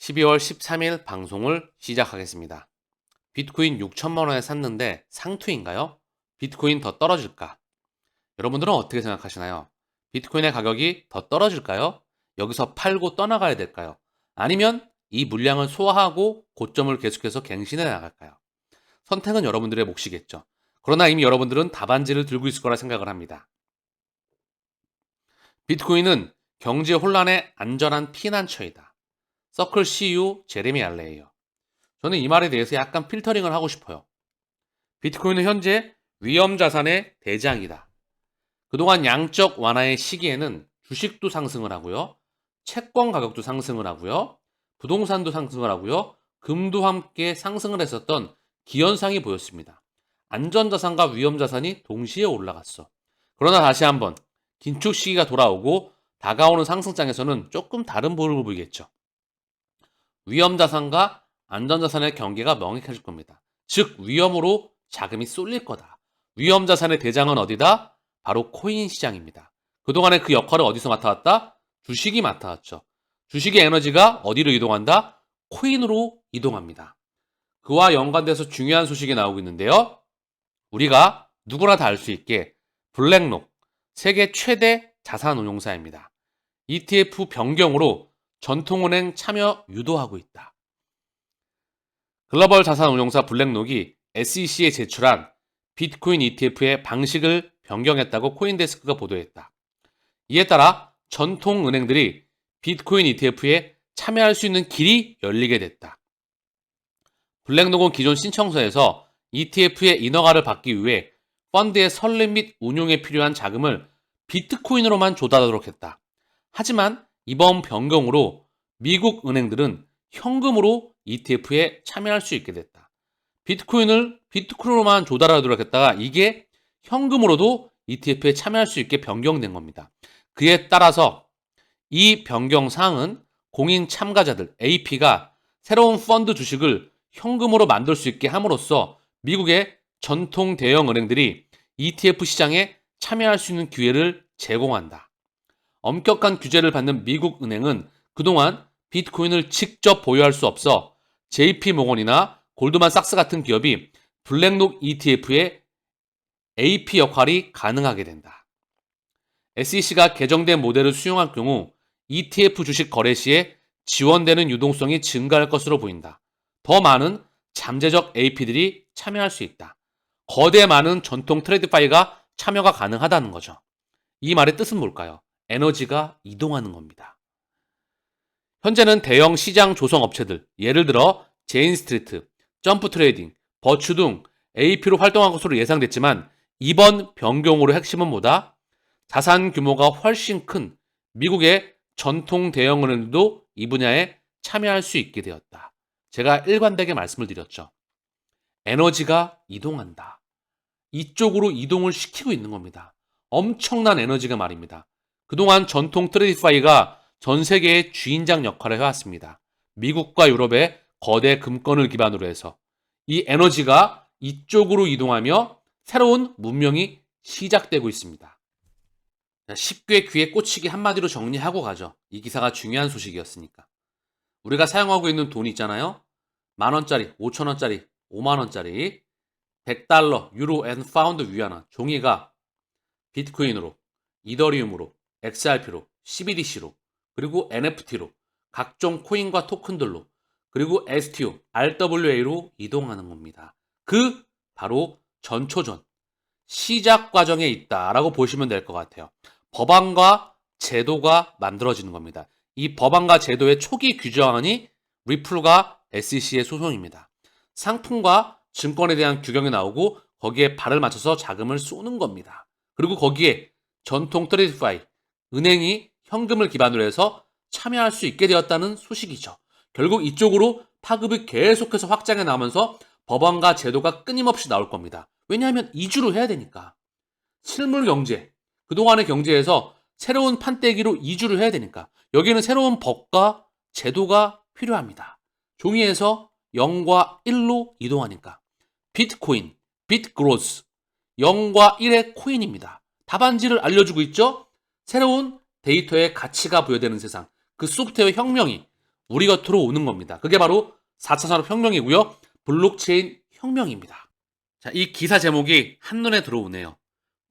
12월 13일 방송을 시작하겠습니다. 비트코인 6천만 원에 샀는데 상투인가요? 비트코인 더 떨어질까? 여러분들은 어떻게 생각하시나요? 비트코인의 가격이 더 떨어질까요? 여기서 팔고 떠나가야 될까요? 아니면 이 물량을 소화하고 고점을 계속해서 갱신해 나갈까요? 선택은 여러분들의 몫이겠죠. 그러나 이미 여러분들은 답안지를 들고 있을 거라 생각을 합니다. 비트코인은 경제 혼란의 안전한 피난처이다. 서클 CU 제레미 알레예요. 저는 이 말에 대해서 약간 필터링을 하고 싶어요. 비트코인은 현재 위험 자산의 대장이다. 그동안 양적 완화의 시기에는 주식도 상승을 하고요. 채권 가격도 상승을 하고요. 부동산도 상승을 하고요. 금도 함께 상승을 했었던 기현상이 보였습니다. 안전자산과 위험자산이 동시에 올라갔어. 그러나 다시 한번 긴축 시기가 돌아오고 다가오는 상승장에서는 조금 다른 모습을 보이겠죠. 위험자산과 안전자산의 경계가 명확해질 겁니다. 즉 위험으로 자금이 쏠릴 거다. 위험자산의 대장은 어디다? 바로 코인 시장입니다. 그동안에 그 역할을 어디서 맡아왔다? 주식이 맡아왔죠. 주식의 에너지가 어디로 이동한다? 코인으로 이동합니다. 그와 연관돼서 중요한 소식이 나오고 있는데요. 우리가 누구나 다 알 수 있게 블랙록, 세계 최대 자산운용사입니다. ETF 변경으로 전통은행 참여 유도하고 있다. 글로벌 자산운용사 블랙록이 SEC에 제출한 비트코인 ETF의 방식을 변경했다고 코인데스크가 보도했다. 이에 따라 전통은행들이 비트코인 ETF에 참여할 수 있는 길이 열리게 됐다. 블랙록은 기존 신청서에서 ETF의 인허가를 받기 위해 펀드의 설립 및 운용에 필요한 자금을 비트코인으로만 조달하도록 했다. 하지만 이번 변경으로 미국 은행들은 현금으로 ETF에 참여할 수 있게 됐다. 비트코인을 비트코인으로만 조달하도록 했다가 이게 현금으로도 ETF에 참여할 수 있게 변경된 겁니다. 그에 따라서 이 변경 사항은 공인 참가자들 AP가 새로운 펀드 주식을 현금으로 만들 수 있게 함으로써 미국의 전통 대형 은행들이 ETF 시장에 참여할 수 있는 기회를 제공한다. 엄격한 규제를 받는 미국 은행은 그동안 비트코인을 직접 보유할 수 없어 JP모건이나 골드만삭스 같은 기업이 블랙록 ETF의 AP 역할이 가능하게 된다. SEC가 개정된 모델을 수용할 경우 ETF 주식 거래 시에 지원되는 유동성이 증가할 것으로 보인다. 더 많은 잠재적 AP들이 참여할 수 있다. 거대 많은 전통 트레이드파이가 참여가 가능하다는 거죠. 이 말의 뜻은 뭘까요? 에너지가 이동하는 겁니다. 현재는 대형 시장 조성 업체들, 예를 들어 제인스트리트, 점프트레이딩, 버추 등 AP로 활동할 것으로 예상됐지만 이번 변경으로 핵심은 뭐다? 자산 규모가 훨씬 큰 미국의 전통 대형은행들도 이 분야에 참여할 수 있게 되었다. 제가 일관되게 말씀을 드렸죠. 에너지가 이동한다. 이쪽으로 이동을 시키고 있는 겁니다. 엄청난 에너지가 말입니다. 그동안 전통 트레이드파이가 전 세계의 주인장 역할을 해왔습니다. 미국과 유럽의 거대 금권을 기반으로 해서 이 에너지가 이쪽으로 이동하며 새로운 문명이 시작되고 있습니다. 쉽게 귀에 꽂히게 한마디로 정리하고 가죠. 이 기사가 중요한 소식이었으니까. 우리가 사용하고 있는 돈 있잖아요. 10,000원짜리, 5,000원짜리, 50,000원짜리, 100달러, 유로 앤 파운드 위안화 종이가 비트코인으로, 이더리움으로, XRP로, CBDC로, 그리고 NFT로, 각종 코인과 토큰들로, 그리고 STO, RWA로 이동하는 겁니다. 그 바로 전초전, 시작 과정에 있다라고 보시면 될 것 같아요. 법안과 제도가 만들어지는 겁니다. 이 법안과 제도의 초기 규정안이 리플과 SEC의 소송입니다. 상품과 증권에 대한 규정이 나오고 거기에 발을 맞춰서 자금을 쏘는 겁니다. 그리고 거기에 전통 트레이드파이, 은행이 현금을 기반으로 해서 참여할 수 있게 되었다는 소식이죠. 결국 이쪽으로 파급이 계속해서 확장해 나오면서 법안과 제도가 끊임없이 나올 겁니다. 왜냐하면 이주로 해야 되니까. 실물 경제, 그동안의 경제에서 새로운 판때기로 이주를 해야 되니까 여기는 새로운 법과 제도가 필요합니다. 종이에서 0과 1로 이동하니까. 비트코인, 비트그로스, 0과 1의 코인입니다. 답안지를 알려주고 있죠? 새로운 데이터에 가치가 부여되는 세상, 그 소프트웨어 혁명이 우리 곁으로 오는 겁니다. 그게 바로 4차 산업혁명이고요. 블록체인 혁명입니다. 자, 이 기사 제목이 한눈에 들어오네요.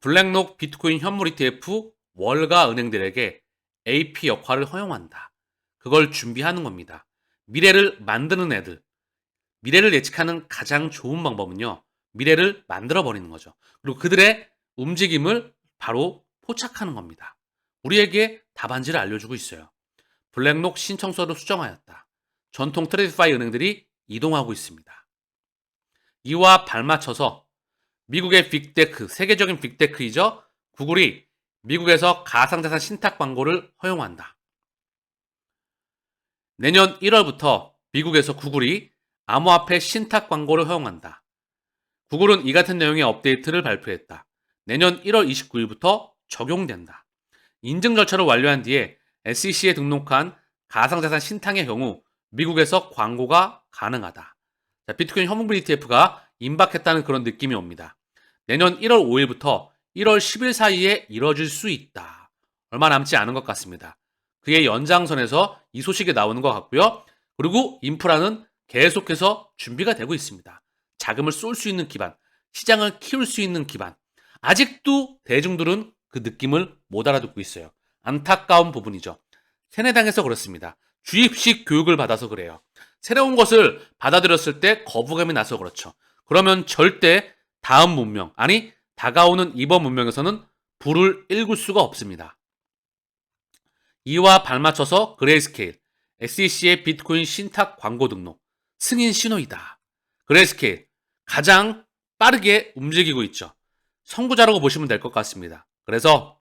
블랙록 비트코인 현물 ETF 월가 은행들에게 AP 역할을 허용한다. 그걸 준비하는 겁니다. 미래를 만드는 애들. 미래를 예측하는 가장 좋은 방법은요. 미래를 만들어버리는 거죠. 그리고 그들의 움직임을 바로 포착하는 겁니다. 우리에게 답안지를 알려주고 있어요. 블랙록 신청서를 수정하였다. 전통 트레이드파이 은행들이 이동하고 있습니다. 이와 발맞춰서 미국의 빅테크, 세계적인 빅테크이죠. 구글이 미국에서 가상자산 신탁 광고를 허용한다. 내년 1월부터 미국에서 구글이 암호화폐 신탁 광고를 허용한다. 구글은 이 같은 내용의 업데이트를 발표했다. 내년 1월 29일부터 적용된다. 인증 절차를 완료한 뒤에 SEC에 등록한 가상자산 신탁의 경우 미국에서 광고가 가능하다. 자, 비트코인 현물 ETF가 임박했다는 그런 느낌이 옵니다. 내년 1월 5일부터 1월 10일 사이에 이뤄질 수 있다. 얼마 남지 않은 것 같습니다. 그의 연장선에서 이 소식이 나오는 것 같고요. 그리고 인프라는 계속해서 준비가 되고 있습니다. 자금을 쏠 수 있는 기반, 시장을 키울 수 있는 기반. 아직도 대중들은 그 느낌을 못 알아듣고 있어요. 안타까운 부분이죠. 세뇌당해서 그렇습니다. 주입식 교육을 받아서 그래요. 새로운 것을 받아들였을 때 거부감이 나서 그렇죠. 그러면 절대 다음 문명, 아니 다가오는 이번 문명에서는 불을 일굴 수가 없습니다. 이와 발맞춰서 그레이스케일, SEC의 비트코인 신탁 광고 등록, 승인 신호이다. 그레이스케일, 가장 빠르게 움직이고 있죠. 선구자라고 보시면 될 것 같습니다. 그래서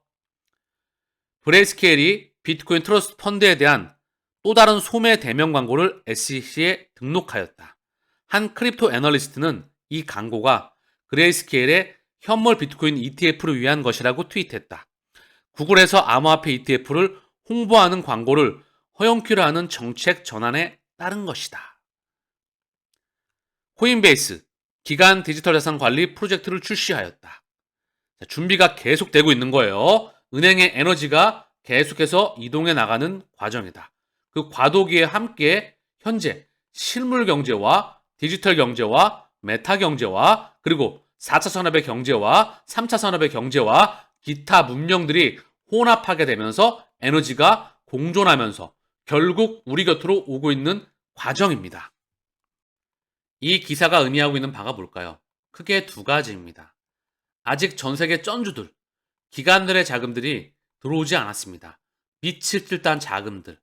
그레이스케일이 비트코인 트러스트 펀드에 대한 또 다른 소매 대면 광고를 SEC에 등록하였다. 한 크립토 애널리스트는 이 광고가 그레이스케일의 현물 비트코인 ETF를 위한 것이라고 트윗했다. 구글에서 암호화폐 ETF를 홍보하는 광고를 허용키로 하는 정책 전환에 따른 것이다. 코인베이스, 기간 디지털 자산 관리 프로젝트를 출시하였다. 자, 준비가 계속되고 있는 거예요. 은행의 에너지가 계속해서 이동해 나가는 과정이다. 그 과도기에 함께 현재 실물 경제와 디지털 경제와 메타 경제와 그리고 4차 산업의 경제와 3차 산업의 경제와 기타 문명들이 혼합하게 되면서 에너지가 공존하면서 결국 우리 곁으로 오고 있는 과정입니다. 이 기사가 의미하고 있는 바가 뭘까요? 크게 두 가지입니다. 아직 전 세계 쩐주들, 기관들의 자금들이 들어오지 않았습니다. 빛을 뜰 자금들.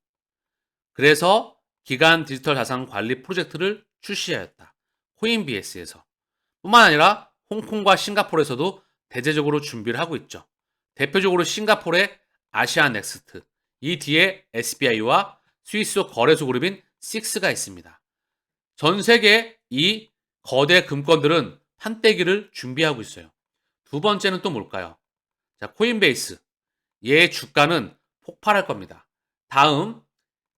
그래서 기간 디지털 자산 관리 프로젝트를 출시하였다. 코인베이스에서. 뿐만 아니라 홍콩과 싱가포르에서도 대대적으로 준비를 하고 있죠. 대표적으로 싱가포르의 아시아넥스트, 이 뒤에 SBI와 스위스 거래소 그룹인 식스가 있습니다. 전 세계 이 거대 금권들은 판때기를 준비하고 있어요. 두 번째는 또 뭘까요? 자, 코인베이스. 얘의 주가는 폭발할 겁니다. 다음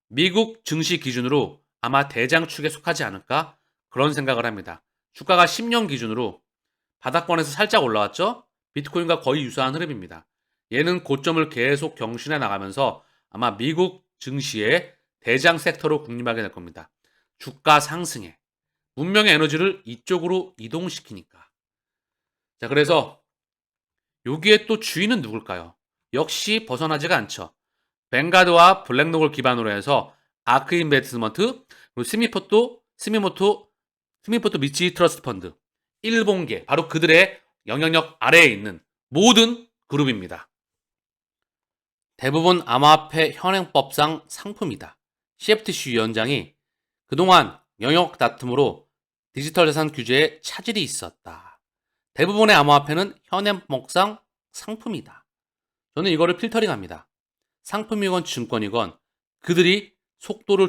미국 증시 기준으로 아마 대장축에 속하지 않을까 그런 생각을 합니다. 주가가 10년 기준으로 바닥권에서 살짝 올라왔죠? 비트코인과 거의 유사한 흐름입니다. 얘는 고점을 계속 경신해 나가면서 아마 미국 증시의 대장 섹터로 군림하게 될 겁니다. 주가 상승에 문명의 에너지를 이쪽으로 이동시키니까. 자, 그래서 여기에 또 주인은 누굴까요? 역시 벗어나지가 않죠. 뱅가드와 블랙록을 기반으로 해서 아크 인베스트먼트, 그리고 스미모토 미치 트러스트 펀드, 일본계, 바로 그들의 영향력 아래에 있는 모든 그룹입니다. 대부분 암호화폐 현행법상 상품이다. CFTC 위원장이 그동안 영역 다툼으로 디지털 자산 규제에 차질이 있었다. 대부분의 암호화폐는 현행법상 상품이다. 저는 이거를 필터링합니다. 상품이건 증권이건 그들이 속도를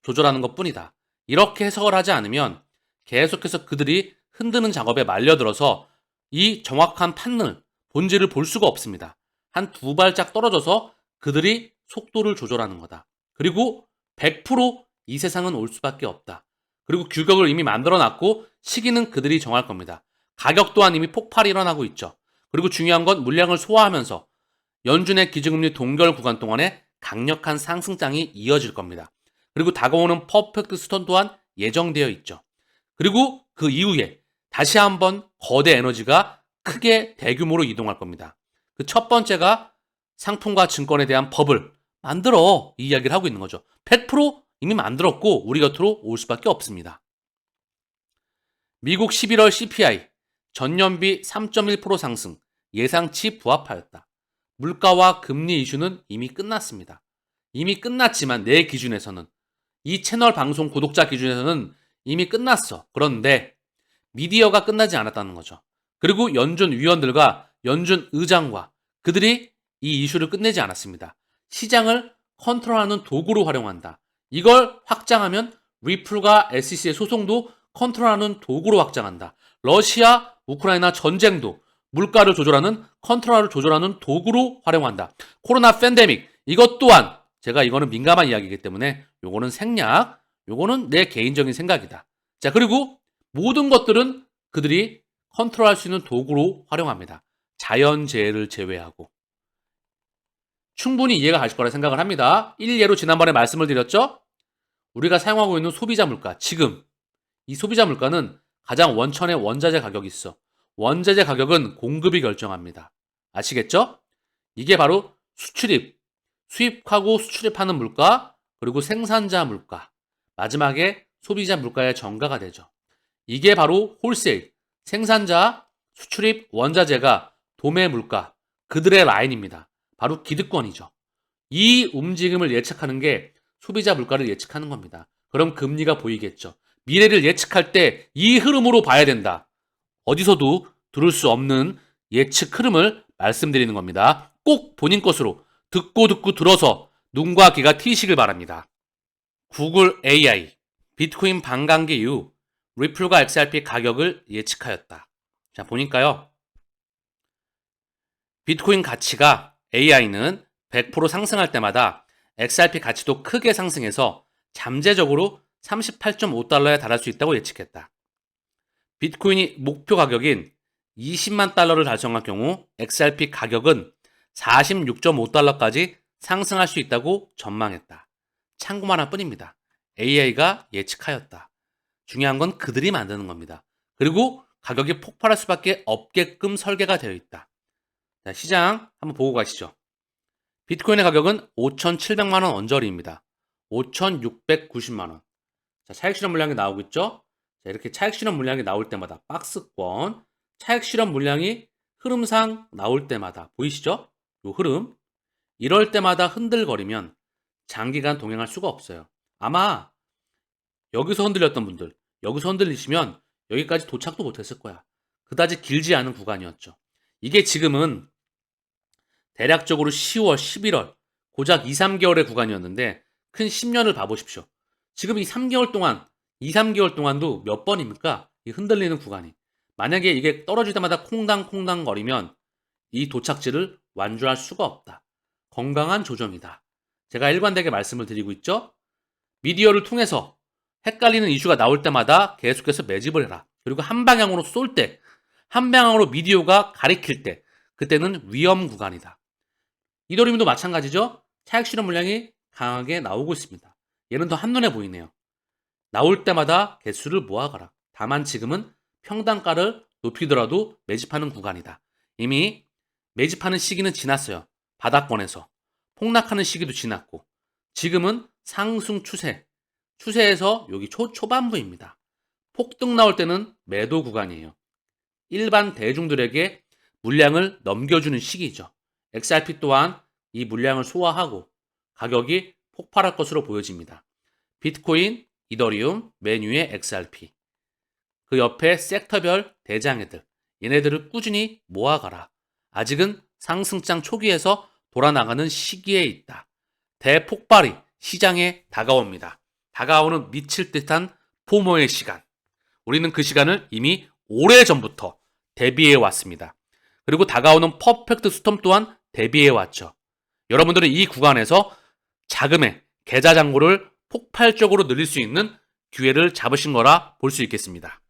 조절하는 것뿐이다. 이렇게 해석을 하지 않으면 계속해서 그들이 흔드는 작업에 말려들어서 이 정확한 판을 본질을 볼 수가 없습니다. 한 두 발짝 떨어져서 그들이 속도를 조절하는 거다. 그리고 100%이 세상은 올 수밖에 없다. 그리고 규격을 이미 만들어놨고 시기는 그들이 정할 겁니다. 가격 또한 이미 폭발이 일어나고 있죠. 그리고 중요한 건 물량을 소화하면서 연준의 기준금리 동결 구간 동안에 강력한 상승장이 이어질 겁니다. 그리고 다가오는 퍼펙트 스톰 또한 예정되어 있죠. 그리고 그 이후에 다시 한번 거대 에너지가 크게 대규모로 이동할 겁니다. 그 첫 번째가 상품과 증권에 대한 법을 만들어, 이 이야기를 하고 있는 거죠. 100% 이미 만들었고 우리 곁으로 올 수밖에 없습니다. 미국 11월 CPI 전년비 3.1% 상승, 예상치 부합하였다. 물가와 금리 이슈는 이미 끝났습니다. 이미 끝났지만 내 기준에서는, 이 채널 방송 구독자 기준에서는 이미 끝났어. 그런데 미디어가 끝나지 않았다는 거죠. 그리고 연준 위원들과 연준 의장과 그들이 이 이슈를 끝내지 않았습니다. 시장을 컨트롤하는 도구로 활용한다. 이걸 확장하면 리플과 SEC의 소송도 컨트롤하는 도구로 확장한다. 러시아, 우크라이나 전쟁도 물가를 조절하는, 컨트롤을 조절하는 도구로 활용한다. 코로나 팬데믹, 이것 또한, 제가 이거는 민감한 이야기이기 때문에 요거는 생략, 요거는 내 개인적인 생각이다. 자, 그리고 모든 것들은 그들이 컨트롤할 수 있는 도구로 활용합니다. 자연재해를 제외하고. 충분히 이해가 가실 거라 생각을 합니다. 일례로 지난번에 말씀을 드렸죠? 우리가 사용하고 있는 소비자 물가, 지금 이 소비자 물가는 가장 원천의 원자재 가격이 있어. 원자재 가격은 공급이 결정합니다. 아시겠죠? 이게 바로 수출입, 수입하고 수출입하는 물가, 그리고 생산자 물가, 마지막에 소비자 물가의 전가가 되죠. 이게 바로 홀세일, 생산자, 수출입, 원자재가 도매 물가, 그들의 라인입니다. 바로 기득권이죠. 이 움직임을 예측하는 게 소비자 물가를 예측하는 겁니다. 그럼 금리가 보이겠죠. 미래를 예측할 때 이 흐름으로 봐야 된다. 어디서도 들을 수 없는 예측 흐름을 말씀드리는 겁니다. 꼭 본인 것으로 듣고 들어서 눈과 귀가 트이시길 바랍니다. 구글 AI, 비트코인 반감기 이후 리플과 XRP 가격을 예측하였다. 자, 보니까요. 비트코인 가치가, AI는 100% 상승할 때마다 XRP 가치도 크게 상승해서 잠재적으로 38.5달러에 달할 수 있다고 예측했다. 비트코인이 목표 가격인 20만 달러를 달성할 경우 XRP 가격은 46.5달러까지 상승할 수 있다고 전망했다. 참고만 할 뿐입니다. AI가 예측하였다. 중요한 건 그들이 만드는 겁니다. 그리고 가격이 폭발할 수밖에 없게끔 설계가 되어 있다. 자, 시장 한번 보고 가시죠. 비트코인의 가격은 5,700만 원 언저리입니다. 5,690만 원. 자, 차익 실현 물량이 나오고 있죠? 자, 이렇게 차익 실현 물량이 나올 때마다 박스권, 차익 실현 물량이 흐름상 나올 때마다 보이시죠? 요 흐름. 이럴 때마다 흔들거리면 장기간 동행할 수가 없어요. 아마 여기서 흔들렸던 분들, 여기서 흔들리시면 여기까지 도착도 못했을 거야. 그다지 길지 않은 구간이었죠. 이게 지금은 대략적으로 10월, 11월, 고작 2, 3개월의 구간이었는데 큰 10년을 봐보십시오. 지금 이 3개월 동안, 2, 3개월 동안도 몇 번입니까? 이 흔들리는 구간이. 만약에 이게 떨어질 때마다 콩당콩당 거리면 이 도착지를 완주할 수가 없다. 건강한 조정이다. 제가 일관되게 말씀을 드리고 있죠. 미디어를 통해서 헷갈리는 이슈가 나올 때마다 계속해서 매집을 해라. 그리고 한 방향으로 쏠 때, 한 방향으로 미디어가 가리킬 때, 그때는 위험 구간이다. 이더리움도 마찬가지죠. 차익 실현 물량이 강하게 나오고 있습니다. 얘는 더 한눈에 보이네요. 나올 때마다 개수를 모아가라. 다만 지금은 평단가를 높이더라도 매집하는 구간이다. 이미 매집하는 시기는 지났어요. 바닥권에서. 폭락하는 시기도 지났고 지금은 상승 추세에서 여기 초반부입니다. 폭등 나올 때는 매도 구간이에요. 일반 대중들에게 물량을 넘겨주는 시기죠. XRP 또한 이 물량을 소화하고 가격이 폭발할 것으로 보여집니다. 비트코인, 이더리움, 맨 위에 XRP. 그 옆에 섹터별 대장애들. 얘네들을 꾸준히 모아가라. 아직은 상승장 초기에서 돌아나가는 시기에 있다. 대폭발이 시장에 다가옵니다. 다가오는 미칠 듯한 포모의 시간. 우리는 그 시간을 이미 오래전부터 대비해 왔습니다. 그리고 다가오는 퍼펙트 스톰 또한 대비해 왔죠. 여러분들은 이 구간에서 자금의 계좌 잔고를 폭발적으로 늘릴 수 있는 기회를 잡으신 거라 볼 수 있겠습니다.